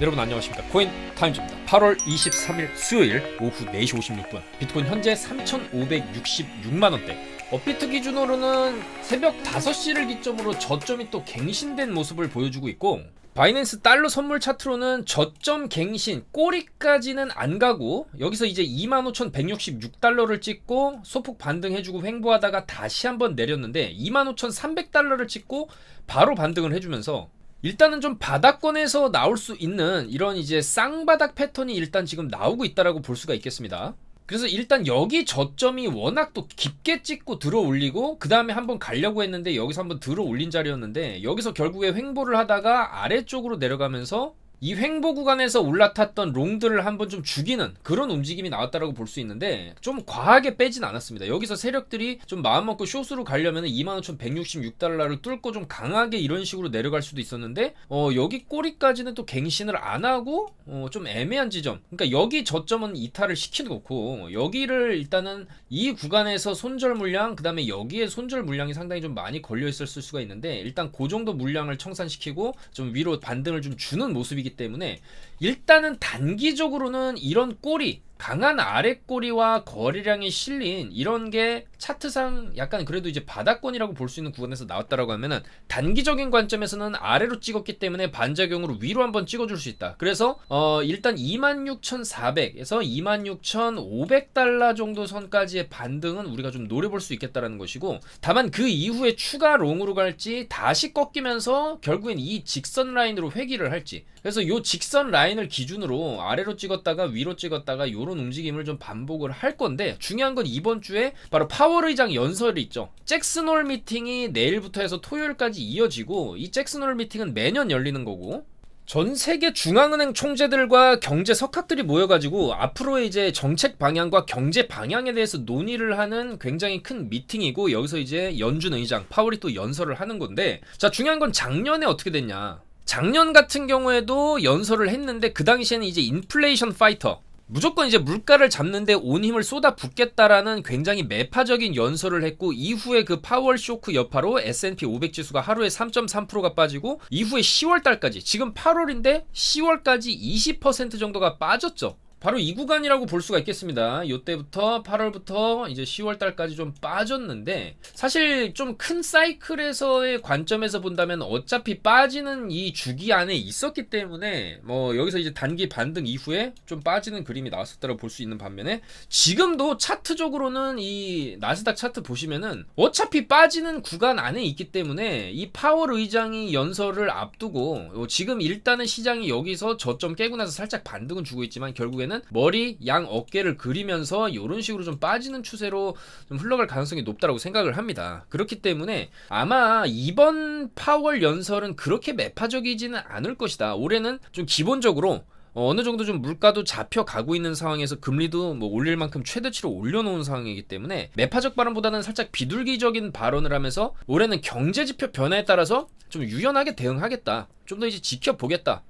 여러분 안녕하십니까. 코인 타임즈입니다. 8월 23일 수요일 오후 4시 56분 비트코인 현재 3,566만원대. 업비트 기준으로는 새벽 5시를 기점으로 저점이 또 갱신된 모습을 보여주고 있고, 바이낸스 달러 선물 차트로는 저점 갱신 꼬리까지는 안 가고 여기서 이제 25,166달러를 찍고 소폭 반등해주고 횡보하다가 다시 한번 내렸는데 25,300달러를 찍고 바로 반등을 해주면서 일단은 좀 바닥권에서 나올 수 있는 이런 이제 쌍바닥 패턴이 일단 지금 나오고 있다라고 볼 수가 있겠습니다. 그래서 일단 여기 저점이 워낙 또 깊게 찍고 들어 올리고 그 다음에 한번 가려고 했는데 여기서 한번 들어 올린 자리였는데 여기서 결국에 횡보를 하다가 아래쪽으로 내려가면서 이 횡보 구간에서 올라탔던 롱들을 한번 좀 죽이는 그런 움직임이 나왔다라고 볼 수 있는데, 좀 과하게 빼진 않았습니다. 여기서 세력들이 좀 마음먹고 숏으로 가려면 25,166달러를 뚫고 좀 강하게 이런 식으로 내려갈 수도 있었는데 여기 꼬리까지는 또 갱신을 안 하고 좀 애매한 지점, 그러니까 여기 저점은 이탈을 시켜놓고 여기를 일단은 이 구간에서 손절 물량, 그 다음에 여기에 손절 물량이 상당히 좀 많이 걸려 있었을 수가 있는데 일단 그 정도 물량을 청산시키고 좀 위로 반등을 좀 주는 모습이기 때문에 일단은 단기적으로는 이런 꼬리, 강한 아래 꼬리와 거래량이 실린 이런 게 차트상 약간 그래도 이제 바닥권이라고 볼 수 있는 구간에서 나왔다라고 하면은 단기적인 관점에서는 아래로 찍었기 때문에 반작용으로 위로 한번 찍어줄 수 있다. 그래서 일단 26,400에서 26,500달러 정도 선까지의 반등은 우리가 좀 노려볼 수 있겠다라는 것이고, 다만 그 이후에 추가 롱으로 갈지 다시 꺾이면서 결국엔 이 직선 라인으로 회귀를 할지, 그래서 이 직선 라인을 기준으로 아래로 찍었다가 위로 찍었다가 요런 움직임을 좀 반복을 할 건데, 중요한 건 이번 주에 바로 파월 의장 연설이 있죠. 잭슨 홀 미팅이 내일부터 해서 토요일까지 이어지고, 이 잭슨 홀 미팅은 매년 열리는 거고 전 세계 중앙은행 총재들과 경제 석학들이 모여가지고 앞으로의 이제 정책 방향과 경제 방향에 대해서 논의를 하는 굉장히 큰 미팅이고, 여기서 이제 연준 의장 파월이 또 연설을 하는 건데, 자, 중요한 건 작년에 어떻게 됐냐. 작년 같은 경우에도 연설을 했는데 그 당시에는 이제 인플레이션 파이터, 무조건 이제 물가를 잡는데 온 힘을 쏟아 붓겠다라는 굉장히 매파적인 연설을 했고, 이후에 그 파월 쇼크 여파로 S&P 500 지수가 하루에 3.3%가 빠지고 이후에 10월 달까지, 지금 8월인데 10월까지 20% 정도가 빠졌죠. 바로 이 구간이라고 볼 수가 있겠습니다. 이때부터 8월부터 이제 10월 달까지 좀 빠졌는데, 사실 좀 큰 사이클에서의 관점에서 본다면 어차피 빠지는 이 주기 안에 있었기 때문에 여기서 이제 단기 반등 이후에 좀 빠지는 그림이 나왔었다고 볼 수 있는 반면에, 지금도 차트적으로는 이 나스닥 차트 보시면은 어차피 빠지는 구간 안에 있기 때문에 이 파월 의장이 연설을 앞두고 지금 일단은 시장이 여기서 저점 깨고 나서 살짝 반등은 주고 있지만 결국에는 머리, 양, 어깨를 그리면서 이런 식으로 좀 빠지는 추세로 좀 흘러갈 가능성이 높다고 생각을 합니다. 그렇기 때문에 아마 이번 파월 연설은 그렇게 매파적이지는 않을 것이다. 올해는 좀 기본적으로 어느 정도 좀 물가도 잡혀가고 있는 상황에서 금리도 올릴 만큼 최대치로 올려놓은 상황이기 때문에 매파적 발언보다는 살짝 비둘기적인 발언을 하면서 올해는 경제지표 변화에 따라서 좀 유연하게 대응하겠다, 좀 더 이제 지켜보겠다,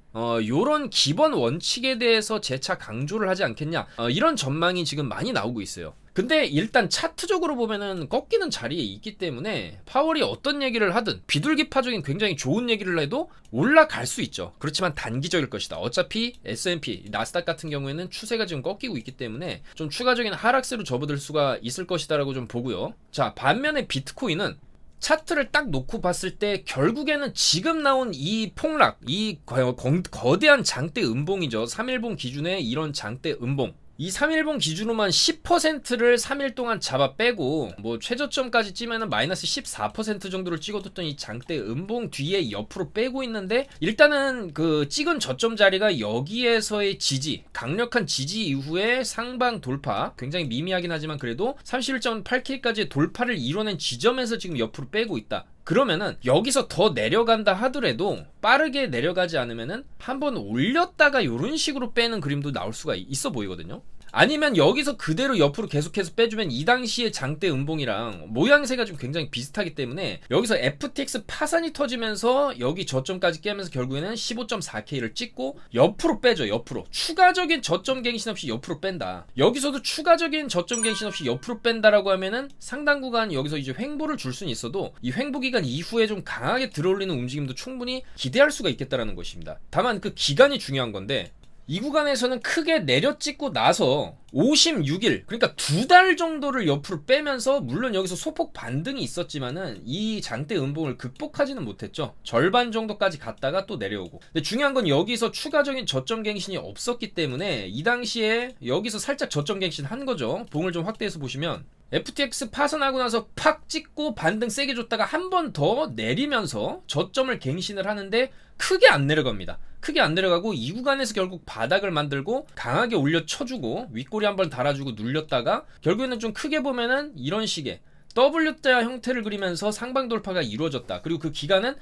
요런 기본 원칙에 대해서 재차 강조를 하지 않겠냐, 이런 전망이 지금 많이 나오고 있어요. 근데 일단 차트적으로 보면은 꺾이는 자리에 있기 때문에 파월이 어떤 얘기를 하든 비둘기파적인 굉장히 좋은 얘기를 해도 올라갈 수 있죠. 그렇지만 단기적일 것이다. 어차피 S&P, 나스닥 같은 경우에는 추세가 지금 꺾이고 있기 때문에 좀 추가적인 하락세로 접어들 수가 있을 것이다 라고 좀 보고요. 자, 반면에 비트코인은 차트를 딱 놓고 봤을 때 결국에는 지금 나온 이 폭락, 이 거대한 장대 음봉이죠. 3일봉 기준의 이런 장대 음봉, 이 3일봉 기준으로만 10%를 3일 동안 잡아 빼고 최저점까지 찌면은 마이너스 14% 정도를 찍어뒀던 이 장대 음봉 뒤에 옆으로 빼고 있는데, 일단은 그 찍은 저점 자리가 여기에서의 지지, 강력한 지지 이후에 상방 돌파, 굉장히 미미하긴 하지만 그래도 31.8K까지의 돌파를 이뤄낸 지점에서 지금 옆으로 빼고 있다. 그러면은 여기서 더 내려간다 하더라도 빠르게 내려가지 않으면은 한번 올렸다가 이런 식으로 빼는 그림도 나올 수가 있어 보이거든요. 아니면 여기서 그대로 옆으로 계속해서 빼주면 이 당시의 장대 음봉이랑 모양새가 좀 굉장히 비슷하기 때문에 여기서 FTX 파산이 터지면서 여기 저점까지 깨면서 결국에는 15.4K를 찍고 옆으로 빼죠. 옆으로 추가적인 저점 갱신 없이 옆으로 뺀다. 여기서도 추가적인 저점 갱신 없이 옆으로 뺀다라고 하면은 상당 구간 여기서 이제 횡보를 줄 수는 있어도 이 횡보 기간 이후에 좀 강하게 들어올리는 움직임도 충분히 기대할 수가 있겠다라는 것입니다. 다만 그 기간이 중요한 건데 이 구간에서는 크게 내려찍고 나서 56일 그러니까 2달 정도를 옆으로 빼면서 물론 여기서 소폭 반등이 있었지만은 이 장대 음봉을 극복하지는 못했죠. 절반 정도까지 갔다가 또 내려오고. 근데 중요한 건 여기서 추가적인 저점 갱신이 없었기 때문에 이 당시에 여기서 살짝 저점 갱신 한 거죠. 봉을 좀 확대해서 보시면 FTX 파산하고 나서 팍 찍고 반등 세게 줬다가 한 번 더 내리면서 저점을 갱신을 하는데 크게 안 내려갑니다. 크게 안 내려가고 이 구간에서 결국 바닥을 만들고 강하게 올려 쳐주고 윗꼬리 한번 달아주고 눌렸다가 결국에는 좀 크게 보면은 이런 식의 W자 형태를 그리면서 상방 돌파가 이루어졌다. 그리고 그 기간은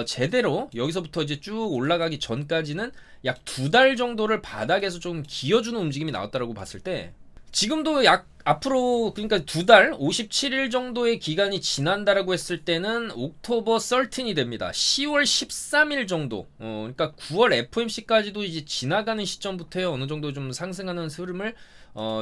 제대로 여기서부터 이제 쭉 올라가기 전까지는 약 2달 정도를 바닥에서 좀 기어주는 움직임이 나왔다라고 봤을 때 지금도 약 앞으로 그러니까 2달 57일 정도의 기간이 지난다라고 했을 때는 옥토버 13이 됩니다. 10월 13일 정도 그러니까 9월 FOMC까지도 이제 지나가는 시점부터 어느 정도 좀 상승하는 흐름을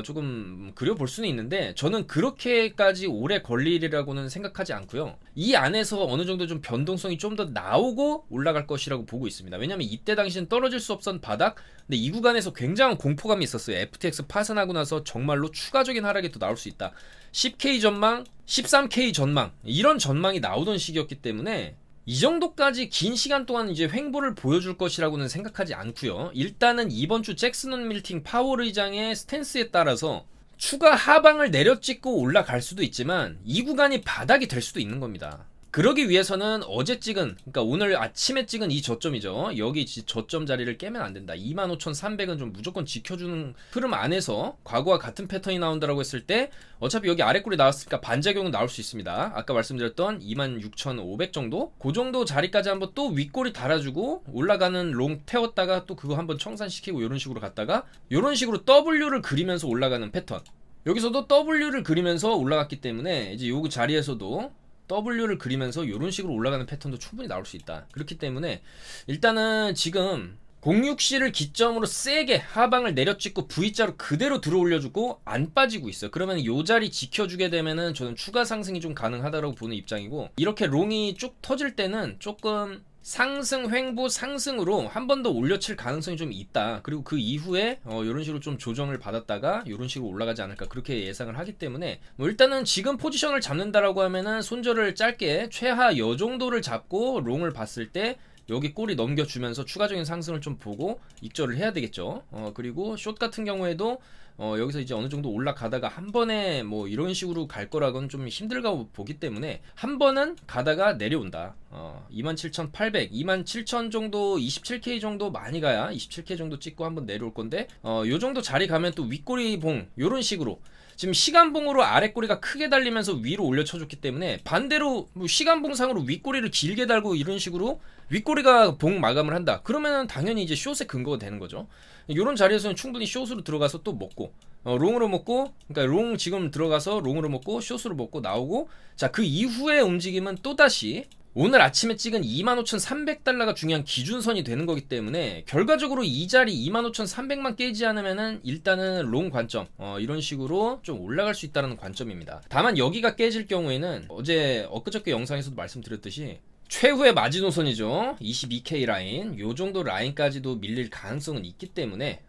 조금 그려볼 수는 있는데 저는 그렇게까지 오래 걸리리라고는 생각하지 않고요. 이 안에서 어느 정도 좀 변동성이 좀 더 나오고 올라갈 것이라고 보고 있습니다. 왜냐하면 이때 당시는 떨어질 수 없었던 바닥 근데 이 구간에서 굉장한 공포감이 있었어요. FTX 파산하고 나서 정말로 추가적인 하락이 또 나올 수 있다. 10K 전망, 13K 전망 이런 전망이 나오던 시기였기 때문에 이 정도까지 긴 시간 동안 이제 횡보를 보여줄 것이라고는 생각하지 않고요. 일단은 이번 주 잭슨 밀팅 파월 의장의 스탠스에 따라서 추가 하방을 내려찍고 올라갈 수도 있지만 이 구간이 바닥이 될 수도 있는 겁니다. 그러기 위해서는 어제 찍은 그러니까 오늘 아침에 찍은 이 저점이죠. 여기 저점 자리를 깨면 안 된다. 25,300은 좀 무조건 지켜주는 흐름 안에서 과거와 같은 패턴이 나온다라고 했을 때 어차피 여기 아래꼴이 나왔으니까 반작용은 나올 수 있습니다. 아까 말씀드렸던 26,500 정도 그 정도 자리까지 한번 또 윗꼬리 달아주고 올라가는 롱 태웠다가 또 그거 한번 청산시키고 이런 식으로 갔다가 이런 식으로 W를 그리면서 올라가는 패턴 여기서도 W를 그리면서 올라갔기 때문에 이제 요 자리에서도 W를 그리면서 이런 식으로 올라가는 패턴도 충분히 나올 수 있다. 그렇기 때문에 일단은 지금 06C를 기점으로 세게 하방을 내려찍고 V자로 그대로 들어 올려주고 안 빠지고 있어요. 그러면 이 자리 지켜주게 되면은 저는 추가 상승이 좀 가능하다고 보는 입장이고 이렇게 롱이 쭉 터질 때는 조금 상승 횡보 상승으로 한 번 더 올려칠 가능성이 좀 있다. 그리고 그 이후에 이런 식으로 좀 조정을 받았다가 이런 식으로 올라가지 않을까 그렇게 예상을 하기 때문에 뭐 일단은 지금 포지션을 잡는다라고 하면은 손절을 짧게 최하 요 정도를 잡고 롱을 봤을 때 여기 꼬리 넘겨주면서 추가적인 상승을 좀 보고 익절을 해야 되겠죠. 그리고 숏 같은 경우에도 여기서 이제 어느 정도 올라가다가 한 번에 뭐 이런 식으로 갈 거라고는 좀 힘들다고 보기 때문에 한 번은 가다가 내려온다. 27,800, 27,000 정도, 27K 정도 많이 가야 27K 정도 찍고 한번 내려올 건데 요 정도 자리 가면 또 윗꼬리 봉 요런 식으로 지금 시간봉으로 아랫꼬리가 크게 달리면서 위로 올려쳐줬기 때문에 반대로 뭐 시간봉상으로 윗꼬리를 길게 달고 이런 식으로 윗꼬리가 봉 마감을 한다. 그러면 당연히 이제 숏의 근거가 되는 거죠. 이런 자리에서는 충분히 숏으로 들어가서 또 먹고 롱으로 먹고 그러니까 롱 지금 들어가서 롱으로 먹고 숏으로 먹고 나오고 자 그 이후의 움직임은 또다시 오늘 아침에 찍은 25,300달러가 중요한 기준선이 되는 거기 때문에 결과적으로 이 자리 25,300만 깨지 않으면은 일단은 롱 관점 이런 식으로 좀 올라갈 수 있다는 관점입니다. 다만 여기가 깨질 경우에는 어제 엊그저께 영상에서도 말씀드렸듯이 최후의 마지노선이죠. 22K 라인 요 정도 라인까지도 밀릴 가능성은 있기 때문에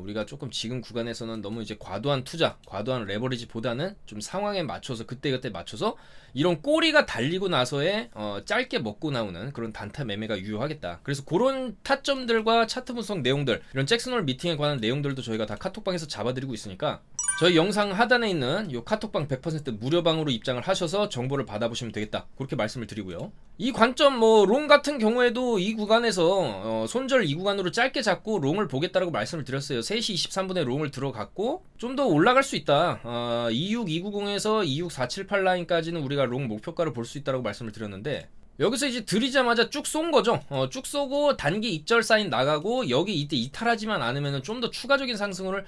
우리가 조금 지금 구간에서는 너무 이제 과도한 투자 과도한 레버리지보다는 좀 상황에 맞춰서 그때그때 맞춰서 이런 꼬리가 달리고 나서의 짧게 먹고 나오는 그런 단타 매매가 유효하겠다. 그래서 그런 타점들과 차트 분석 내용들 이런 잭슨홀 미팅에 관한 내용들도 저희가 다 카톡방에서 잡아드리고 있으니까 저희 영상 하단에 있는 요 카톡방 100% 무료방으로 입장을 하셔서 정보를 받아보시면 되겠다. 그렇게 말씀을 드리고요. 이 관점 뭐 롱 같은 경우에도 이 구간에서 손절 이 구간으로 짧게 잡고 롱을 보겠다라고 말씀을 드렸어요. 3시 23분에 롱을 들어갔고 좀 더 올라갈 수 있다. 26290에서 26478 라인까지는 우리가 롱 목표가를 볼 수 있다라고 말씀을 드렸는데 여기서 이제 들이자마자 쭉 쏜 거죠. 쭉 쏘고 단기 익절 사인 나가고 여기 이때 이탈하지만 않으면 좀 더 추가적인 상승을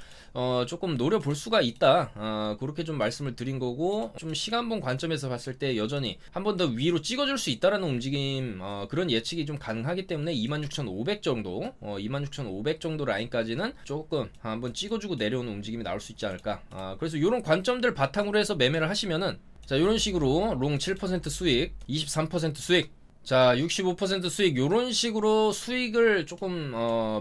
조금 노려볼 수가 있다. 그렇게 좀 말씀을 드린 거고, 좀 시간봉 관점에서 봤을 때 여전히 한 번 더 위로 찍어줄 수 있다라는 움직임, 그런 예측이 좀 가능하기 때문에 26,500 정도, 26,500 정도 라인까지는 조금 한번 찍어주고 내려오는 움직임이 나올 수 있지 않을까. 그래서 이런 관점들 바탕으로 해서 매매를 하시면은, 자, 이런 식으로 롱 7% 수익, 23% 수익, 자, 65% 수익, 요런 식으로 수익을 조금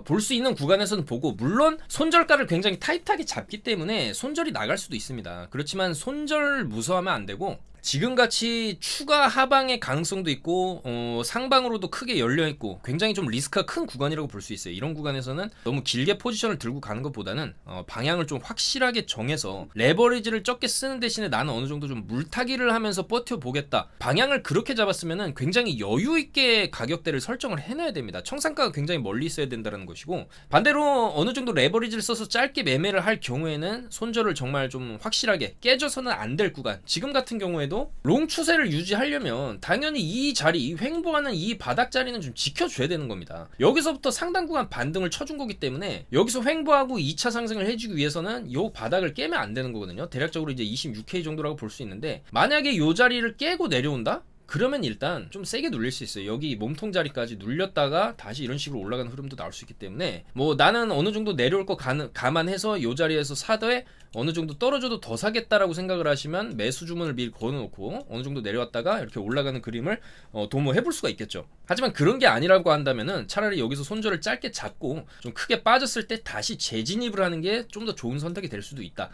볼 수 있는 구간에서는 보고, 물론 손절가를 굉장히 타이트하게 잡기 때문에 손절이 나갈 수도 있습니다. 그렇지만 손절 무서워하면 안 되고, 지금같이 추가 하방의 가능성도 있고 상방으로도 크게 열려있고 굉장히 좀 리스크가 큰 구간이라고 볼 수 있어요. 이런 구간에서는 너무 길게 포지션을 들고 가는 것보다는 방향을 좀 확실하게 정해서 레버리지를 적게 쓰는 대신에 나는 어느 정도 좀 물타기를 하면서 버텨보겠다, 방향을 그렇게 잡았으면은 굉장히 여유있게 가격대를 설정을 해놔야 됩니다. 청산가가 굉장히 멀리 있어야 된다는 것이고, 반대로 어느 정도 레버리지를 써서 짧게 매매를 할 경우에는 손절을 정말 좀 확실하게 깨져서는 안 될 구간, 지금 같은 경우에도 롱 추세를 유지하려면 당연히 이 자리, 이 횡보하는 이 바닥 자리는 좀 지켜줘야 되는 겁니다. 여기서부터 상당 구간 반등을 쳐준 거기 때문에 여기서 횡보하고 2차 상승을 해주기 위해서는 요 바닥을 깨면 안 되는 거거든요. 대략적으로 이제 26K 정도라고 볼 수 있는데, 만약에 요 자리를 깨고 내려온다? 그러면 일단 좀 세게 눌릴 수 있어요. 여기 몸통 자리까지 눌렸다가 다시 이런 식으로 올라가는 흐름도 나올 수 있기 때문에, 뭐 나는 어느 정도 내려올 거 감안해서 요 자리에서 사되 어느 정도 떨어져도 더 사겠다라고 생각을 하시면 매수 주문을 미리 걸어놓고 어느 정도 내려왔다가 이렇게 올라가는 그림을 도모해볼 수가 있겠죠. 하지만 그런 게 아니라고 한다면은 차라리 여기서 손절을 짧게 잡고 좀 크게 빠졌을 때 다시 재진입을 하는 게 좀 더 좋은 선택이 될 수도 있다.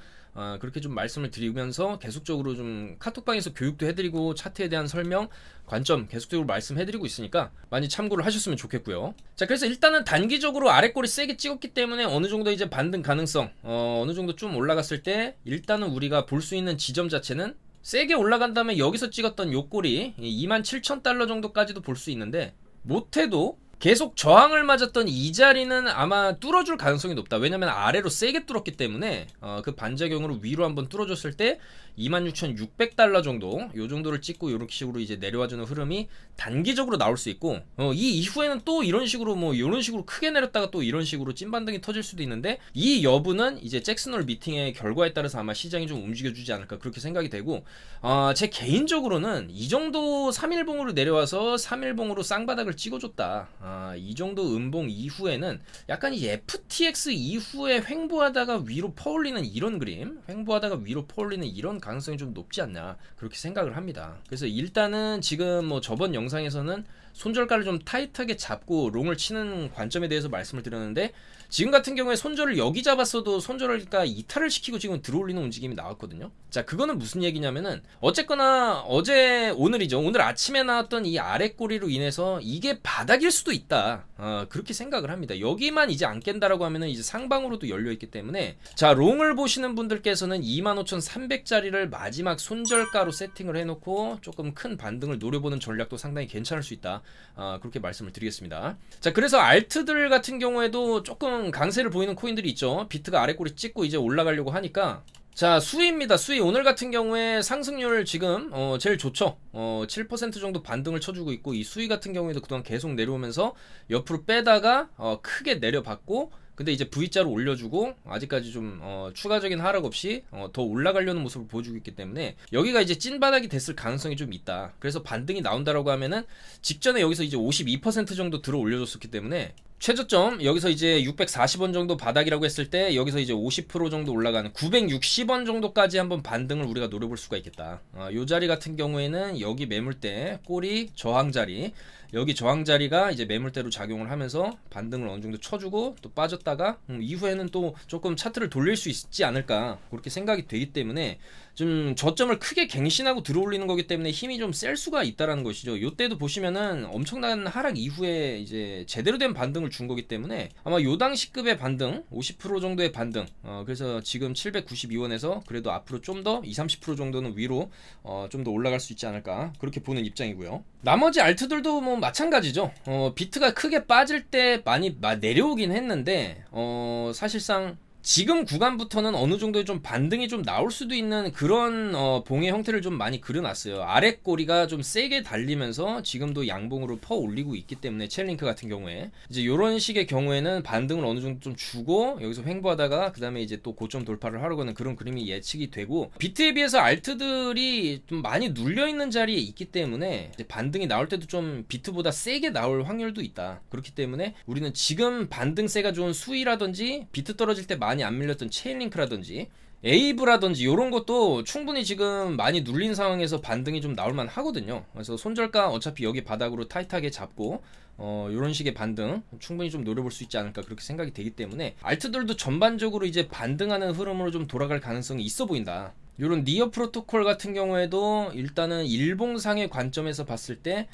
그렇게 좀 말씀을 드리면서 계속적으로 좀 카톡방에서 교육도 해드리고 차트에 대한 설명, 관점 계속적으로 말씀해드리고 있으니까 많이 참고를 하셨으면 좋겠고요. 자, 그래서 일단은 단기적으로 아래꼬리 세게 찍었기 때문에 어느 정도 이제 반등 가능성, 어느 정도 좀 올라갔을 때 일단은 우리가 볼 수 있는 지점 자체는 세게 올라간 다음에 여기서 찍었던 요 꼬리 27,000달러 정도까지도 볼 수 있는데, 못해도 계속 저항을 맞았던 이 자리는 아마 뚫어줄 가능성이 높다. 왜냐면 아래로 세게 뚫었기 때문에 그 반작용으로 위로 한번 뚫어줬을 때 26,600달러 정도, 요 정도를 찍고 이렇게 식으로 이제 내려와주는 흐름이 단기적으로 나올 수 있고, 이 이후에는 또 이런 식으로 뭐 이런 식으로 크게 내렸다가 또 이런 식으로 찐반등이 터질 수도 있는데, 이 여부는 이제 잭슨홀 미팅의 결과에 따라서 아마 시장이 좀 움직여주지 않을까 그렇게 생각이 되고, 제 개인적으로는 이 정도 3일봉으로 내려와서 3일봉으로 쌍바닥을 찍어줬다. 이 정도 음봉 이후에는 약간 이 FTX 이후에 횡보하다가 위로 퍼올리는 이런 그림, 횡보하다가 위로 퍼올리는 이런 가능성이 좀 높지 않나 그렇게 생각을 합니다. 그래서 일단은 지금 뭐 저번 영상에서는 손절가를 좀 타이트하게 잡고 롱을 치는 관점에 대해서 말씀을 드렸는데, 지금 같은 경우에 손절을 여기 잡았어도 손절가 이탈을 시키고 지금 들어올리는 움직임이 나왔거든요. 자, 그거는 무슨 얘기냐면은 어쨌거나 오늘이죠. 오늘 아침에 나왔던 이 아래 꼬리로 인해서 이게 바닥일 수도 있다. 그렇게 생각을 합니다. 여기만 이제 안 깬다라고 하면은 이제 상방으로도 열려있기 때문에, 자, 롱을 보시는 분들께서는 25,300짜리를 마지막 손절가로 세팅을 해놓고 조금 큰 반등을 노려보는 전략도 상당히 괜찮을 수 있다. 그렇게 말씀을 드리겠습니다. 자, 그래서 알트들 같은 경우에도 조금 강세를 보이는 코인들이 있죠. 비트가 아래 꼬리 찍고 이제 올라가려고 하니까, 자, 수위입니다. 수위 오늘 같은 경우에 상승률 지금 제일 좋죠. 7% 정도 반등을 쳐주고 있고, 이 수위 같은 경우에도 그동안 계속 내려오면서 옆으로 빼다가 크게 내려봤고, 근데 이제 V자로 올려주고 아직까지 좀 추가적인 하락 없이 더 올라가려는 모습을 보여주고 있기 때문에 여기가 이제 찐바닥이 됐을 가능성이 좀 있다. 그래서 반등이 나온다라고 하면은 직전에 여기서 이제 52% 정도 들어 올려줬었기 때문에 최저점 여기서 이제 640원 정도 바닥이라고 했을 때 여기서 이제 50% 정도 올라가는 960원 정도까지 한번 반등을 우리가 노려볼 수가 있겠다. 요 자리 같은 경우에는 여기 매물대 꼬리 저항 자리, 여기 저항 자리가 이제 매물대로 작용을 하면서 반등을 어느 정도 쳐주고 또 빠졌다가 이후에는 또 조금 차트를 돌릴 수 있지 않을까 그렇게 생각이 되기 때문에, 좀 저점을 크게 갱신하고 들어올리는 거기 때문에 힘이 좀 셀 수가 있다라는 것이죠. 요때도 보시면은 엄청난 하락 이후에 이제 제대로 된 반등을 준 거기 때문에 아마 요 당시급의 반등 50% 정도의 반등, 그래서 지금 792원에서 그래도 앞으로 좀 더 20-30% 정도는 위로 좀 더 올라갈 수 있지 않을까 그렇게 보는 입장이고요. 나머지 알트들도 뭐 마찬가지죠. 비트가 크게 빠질 때 많이 내려오긴 했는데 사실상 지금 구간부터는 어느 정도의 좀 반등이 좀 나올 수도 있는 그런 봉의 형태를 좀 많이 그려놨어요. 아래 꼬리가 좀 세게 달리면서 지금도 양봉으로 퍼 올리고 있기 때문에 첼링크 같은 경우에 이제 이런 식의 경우에는 반등을 어느 정도 좀 주고 여기서 횡보하다가 그 다음에 이제 또 고점 돌파를 하려고 하는 그런 그림이 예측이 되고, 비트에 비해서 알트들이 좀 많이 눌려있는 자리에 있기 때문에 이제 반등이 나올 때도 좀 비트보다 세게 나올 확률도 있다. 그렇기 때문에 우리는 지금 반등세가 좋은 수위라든지 비트 떨어질 때 많이 안 밀렸던 체인링크라든지 에이브라든지 이런 것도 충분히 지금 많이 눌린 상황에서 반등이 좀 나올만 하거든요. 그래서 손절가 어차피 여기 바닥으로 타이트하게 잡고 이런 식의 반등 충분히 좀 노려볼 수 있지 않을까 그렇게 생각이 되기 때문에 알트들도 전반적으로 이제 반등하는 흐름으로 좀 돌아갈 가능성이 있어 보인다. 이런 니어 프로토콜 같은 경우에도 일단은 일봉상의 관점에서 봤을 때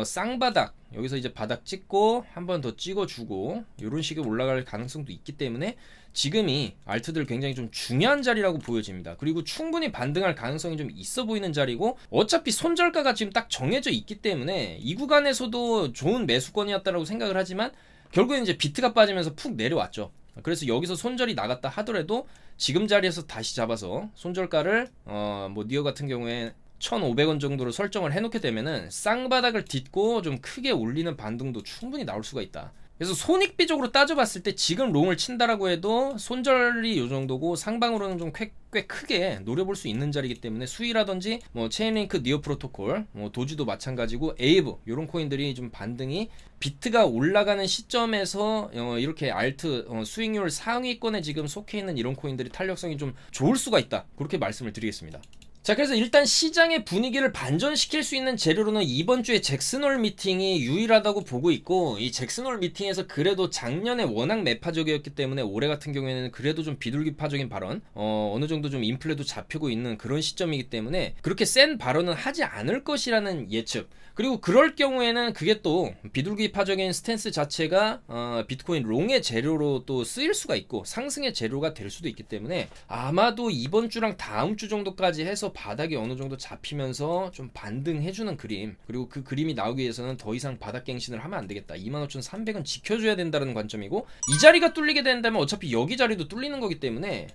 쌍바닥, 여기서 이제 바닥 찍고 한 번 더 찍어주고 이런 식의 올라갈 가능성도 있기 때문에 지금이 알트들 굉장히 좀 중요한 자리라고 보여집니다. 그리고 충분히 반등할 가능성이 좀 있어 보이는 자리고, 어차피 손절가가 지금 딱 정해져 있기 때문에 이 구간에서도 좋은 매수권이었다라고 생각을 하지만 결국엔 이제 비트가 빠지면서 푹 내려왔죠. 그래서 여기서 손절이 나갔다 하더라도 지금 자리에서 다시 잡아서 손절가를 뭐 니어 같은 경우에 1,500원 정도로 설정을 해놓게 되면은 쌍바닥을 딛고 좀 크게 올리는 반등도 충분히 나올 수가 있다. 그래서 손익비적으로 따져봤을 때 지금 롱을 친다라고 해도 손절이 이 정도고 상방으로는 좀 꽤 크게 노려볼 수 있는 자리이기 때문에 수위라든지 뭐 체인링크, 니어 프로토콜, 뭐 도지도 마찬가지고 에이브 이런 코인들이 좀 반등이 비트가 올라가는 시점에서 이렇게 알트 수익률 상위권에 지금 속해 있는 이런 코인들이 탄력성이 좀 좋을 수가 있다. 그렇게 말씀을 드리겠습니다. 자, 그래서 일단 시장의 분위기를 반전시킬 수 있는 재료로는 이번 주에 잭슨홀 미팅이 유일하다고 보고 있고, 이 잭슨홀 미팅에서 그래도 작년에 워낙 매파적이었기 때문에 올해 같은 경우에는 그래도 좀 비둘기파적인 발언, 어느 정도 좀 인플레도 잡히고 있는 그런 시점이기 때문에 그렇게 센 발언은 하지 않을 것이라는 예측. 그리고 그럴 경우에는 그게 또 비둘기파적인 스탠스 자체가 비트코인 롱의 재료로 또 쓰일 수가 있고 상승의 재료가 될 수도 있기 때문에 아마도 이번 주랑 다음 주 정도까지 해서 바닥이 어느 정도 잡히면서 좀 반등해주는 그림, 그리고 그 그림이 나오기 위해서는 더 이상 바닥 갱신을 하면 안 되겠다. 25,300은 지켜줘야 된다는 관점이고, 이 자리가 뚫리게 된다면 어차피 여기 자리도 뚫리는 거기 때문에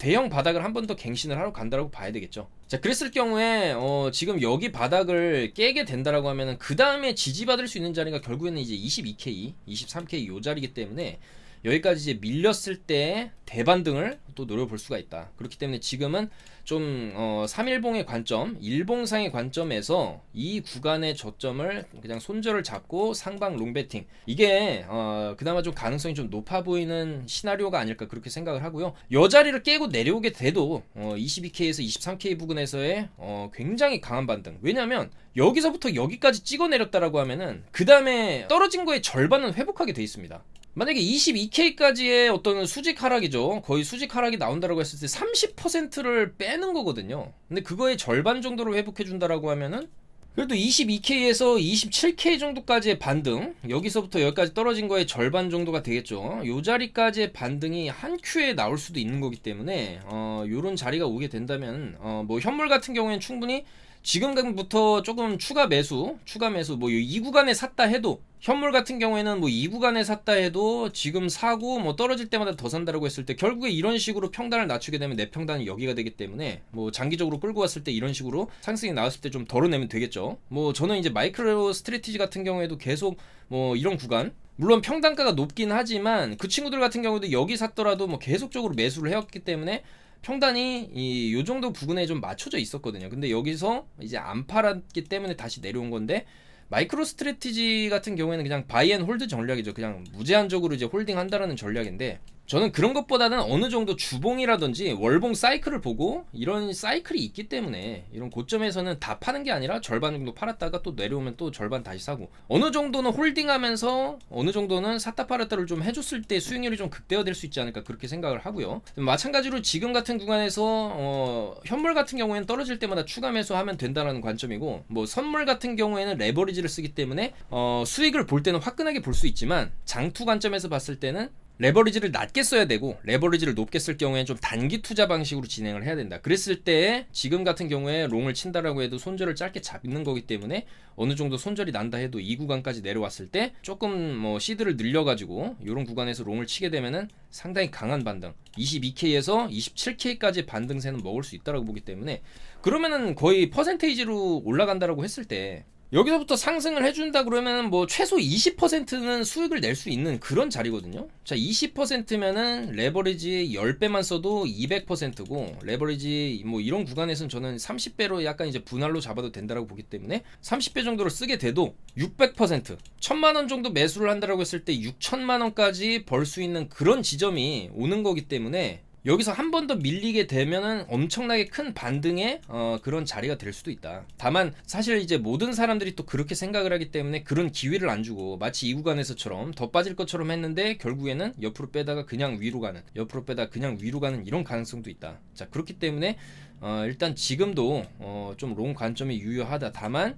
대형 바닥을 한 번 더 갱신을 하러 간다라고 봐야 되겠죠. 자, 그랬을 경우에 지금 여기 바닥을 깨게 된다라고 하면은 그 다음에 지지받을 수 있는 자리가 결국에는 이제 22K, 23K 요 자리이기 때문에 여기까지 이제 밀렸을 때 대반등을 또 노려볼 수가 있다. 그렇기 때문에 지금은 좀 3일봉의 관점, 일봉상의 관점에서 이 구간의 저점을 그냥 손절을 잡고 상방 롱배팅, 이게 그나마 좀 가능성이 좀 높아 보이는 시나리오가 아닐까 그렇게 생각을 하고요. 이 자리를 깨고 내려오게 돼도 22K에서 23K 부근에서의 굉장히 강한 반등, 왜냐면 여기서부터 여기까지 찍어 내렸다라고 하면은 그 다음에 떨어진 거의 절반은 회복하게 돼 있습니다. 만약에 22K까지의 어떤 수직 하락이죠. 거의 수직 하락이 나온다라고 했을 때 30%를 빼는 거거든요. 근데 그거의 절반 정도로 회복해 준다라고 하면은 그래도 22K에서 27K 정도까지의 반등, 여기서부터 여기까지 떨어진 거의 절반 정도가 되겠죠. 요 자리까지의 반등이 한 큐에 나올 수도 있는 거기 때문에 요런 자리가 오게 된다면 뭐 현물 같은 경우에는 충분히 지금부터 조금 추가 매수 뭐 이 구간에 샀다 해도, 현물 같은 경우에는 뭐 이 구간에 샀다 해도 지금 사고 뭐 떨어질 때마다 더 산다라고 했을 때 결국에 이런 식으로 평단을 낮추게 되면 내 평단이 여기가 되기 때문에 뭐 장기적으로 끌고 왔을 때 이런 식으로 상승이 나왔을 때 좀 덜어내면 되겠죠. 뭐 저는 이제 마이크로 스트래티지 같은 경우에도 계속 뭐 이런 구간, 물론 평단가가 높긴 하지만 그 친구들 같은 경우도 여기 샀더라도 뭐 계속적으로 매수를 해왔기 때문에 평단이 요 정도 부근에 좀 맞춰져 있었거든요. 근데 여기서 이제 안 팔았기 때문에 다시 내려온 건데, 마이크로 스트래티지 같은 경우에는 그냥 바이 앤 홀드 전략이죠. 그냥 무제한적으로 이제 홀딩 한다라는 전략인데, 저는 그런 것보다는 어느 정도 주봉이라든지 월봉 사이클을 보고, 이런 사이클이 있기 때문에 이런 고점에서는 다 파는 게 아니라 절반 정도 팔았다가 또 내려오면 또 절반 다시 사고, 어느 정도는 홀딩하면서 어느 정도는 샀다 팔았다를 좀 해줬을 때 수익률이 좀 극대화될 수 있지 않을까 그렇게 생각을 하고요. 마찬가지로 지금 같은 구간에서 현물 같은 경우에는 떨어질 때마다 추가 매수하면 된다는 관점이고, 뭐 선물 같은 경우에는 레버리지를 쓰기 때문에 수익을 볼 때는 화끈하게 볼 수 있지만 장투 관점에서 봤을 때는 레버리지를 낮게 써야 되고 레버리지를 높게 쓸 경우에는 좀 단기 투자 방식으로 진행을 해야 된다. 그랬을 때 지금 같은 경우에 롱을 친다라고 해도 손절을 짧게 잡는 거기 때문에 어느 정도 손절이 난다 해도 이 구간까지 내려왔을 때 조금 뭐 시드를 늘려가지고 이런 구간에서 롱을 치게 되면은 상당히 강한 반등 22K에서 27K까지 반등세는 먹을 수 있다라고 보기 때문에 그러면은 거의 퍼센테이지로 올라간다라고 했을 때 여기서부터 상승을 해준다 그러면 뭐 최소 20%는 수익을 낼 수 있는 그런 자리거든요. 자, 20%면은 레버리지 10배만 써도 200%고 레버리지 뭐 이런 구간에서는 저는 30배로 약간 이제 분할로 잡아도 된다라고 보기 때문에 30배 정도로 쓰게 돼도 600% 1000만원 정도 매수를 한다라고 했을 때 6천만원까지 벌 수 있는 그런 지점이 오는 거기 때문에 여기서 한 번 더 밀리게 되면은 엄청나게 큰 반등의 그런 자리가 될 수도 있다. 다만 사실 이제 모든 사람들이 또 그렇게 생각을 하기 때문에 그런 기회를 안 주고 마치 이 구간에서처럼 더 빠질 것처럼 했는데 결국에는 옆으로 빼다가 그냥 위로 가는 옆으로 빼다가 그냥 위로 가는 이런 가능성도 있다. 자, 그렇기 때문에 일단 지금도 좀 롱 관점이 유효하다. 다만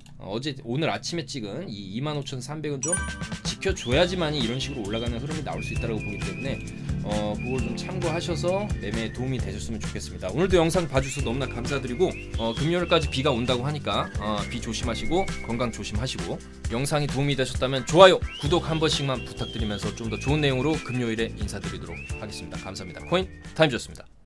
오늘 아침에 찍은 이 25,300은 좀 지켜줘야지만이 이런 식으로 올라가는 흐름이 나올 수 있다고 보기 때문에 그걸 좀 참고하셔서 매매에 도움이 되셨으면 좋겠습니다. 오늘도 영상 봐주셔서 너무나 감사드리고 금요일까지 비가 온다고 하니까 비 조심하시고 건강 조심하시고 영상이 도움이 되셨다면 좋아요, 구독 한 번씩만 부탁드리면서 좀 더 좋은 내용으로 금요일에 인사드리도록 하겠습니다. 감사합니다. 코인 타임즈였습니다.